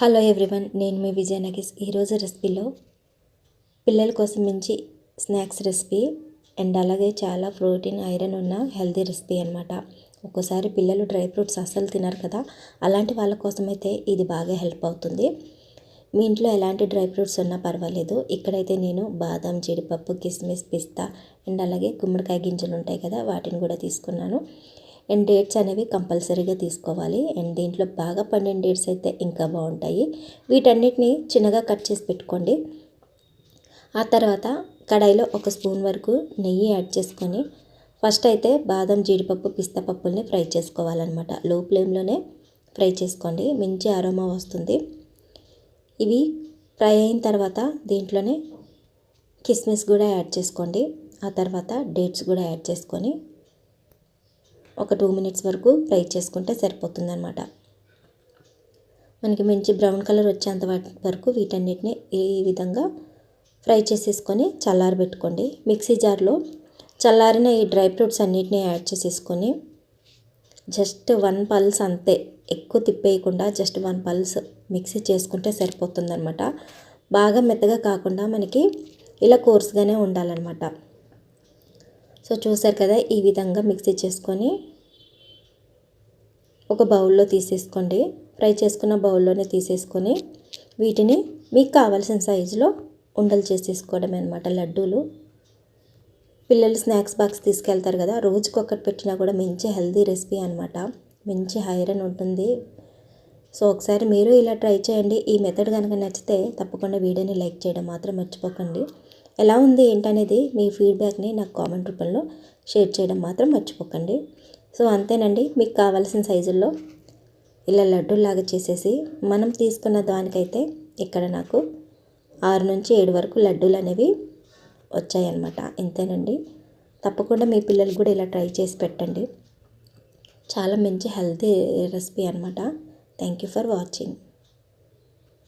Hello everyone, నేను మీ విజయ నగేష్. ఈరోజు రెసిపీలో పిల్లల కోసం మంచి స్నాక్స్ రెసిపీ అండ్ అలాగే చాలా ప్రోటీన్, ఐరన్ ఉన్న హెల్తీ రెసిపీ అనమాట. ఒక్కోసారి పిల్లలు డ్రై ఫ్రూట్స్ అస్సలు తినరు కదా, అలాంటి వాళ్ళ కోసం అయితే ఇది బాగా హెల్ప్ అవుతుంది. మీ ఇంట్లో ఎలాంటి డ్రై ఫ్రూట్స్ ఉన్నా పర్వాలేదు. ఇక్కడైతే నేను బాదం, జీడిపప్పు, కిస్మిస్, పిస్తా అండ్ అలాగే గుమ్మడికాయ గింజలు ఉంటాయి కదా, వాటిని కూడా తీసుకున్నాను. అండ్ డేట్స్ అనేవి కంపల్సరీగా తీసుకోవాలి. అండ్ దీంట్లో బాగా పండిన డేట్స్ అయితే ఇంకా బాగుంటాయి. వీటన్నిటిని చిన్నగా కట్ చేసి పెట్టుకోండి. ఆ తర్వాత కడాయిలో 1 స్పూన్ వరకు నెయ్యి యాడ్ చేసుకొని ఫస్ట్ అయితే బాదం, జీడిపప్పు, పిస్తా పప్పుల్ని ఫ్రై చేసుకోవాలన్నమాట. లో ఫ్లేమ్లోనే ఫ్రై చేసుకోండి, మంచి అరోమా వస్తుంది. ఇవి ఫ్రై అయిన తర్వాత దీంట్లోనే కిస్మిస్ కూడా యాడ్ చేసుకోండి. ఆ తర్వాత డేట్స్ కూడా యాడ్ చేసుకొని ఒక 2 మినిట్స్ వరకు ఫ్రై చేసుకుంటే సరిపోతుందన్నమాట. మనకి మంచి బ్రౌన్ కలర్ వచ్చేంత వరకు వీటన్నిటిని ఈ విధంగా ఫ్రై చేసేసుకొని చల్లారబెట్టుకోండి. మిక్సీ జార్లో చల్లారిన ఈ డ్రై ఫ్రూట్స్ అన్నిటిని యాడ్ చేసేసుకొని జస్ట్ 1 పల్స్ అంతే, ఎక్కువ తిప్పేయకుండా జస్ట్ 1 పల్స్ మిక్సీ చేసుకుంటే సరిపోతుందన్నమాట. బాగా మెత్తగా కాకుండా మనకి ఇలా కోర్స్గానే ఉండాలన్నమాట. సో చూసారు కదా, ఈ విధంగా మిక్సీ చేసుకొని ఒక బౌల్లో తీసేసుకోండి. ఫ్రై చేసుకున్న బౌల్లోనే తీసేసుకొని వీటిని మీకు కావాల్సిన సైజులో ఉండలు చేసేసుకోవడమే అనమాట. లడ్డూలు పిల్లలు స్నాక్స్ బాక్స్ తీసుకెళ్తారు కదా, రోజుకొకటి పెట్టినా కూడా మంచి హెల్తీ రెసిపీ అనమాట. మంచి ఐరన్ ఉంటుంది. సో ఒకసారి మీరు ఇలా ట్రై చేయండి. ఈ మెథడ్ కనుక నచ్చితే తప్పకుండా వీడియోని లైక్ చేయడం మాత్రం మర్చిపోకండి. ఎలా ఉంది ఏంటనేది మీ ఫీడ్బ్యాక్ని నాకు కామెంట్ రూపంలో షేర్ చేయడం మాత్రం మర్చిపోకండి. సో అంతేనండి, మీకు కావాల్సిన సైజుల్లో ఇలా లడ్డూలాగా చేసేసి మనం తీసుకున్న దానికైతే ఇక్కడ నాకు 6 నుంచి 7 వరకు లడ్డూలు అనేవి వచ్చాయన్నమాట. ఇంతేనండి. తప్పకుండా మీ పిల్లలు కూడా ఇలా ట్రై చేసి పెట్టండి. చాలా మంచి హెల్తీ రెసిపీ అనమాట. Thank you for watching.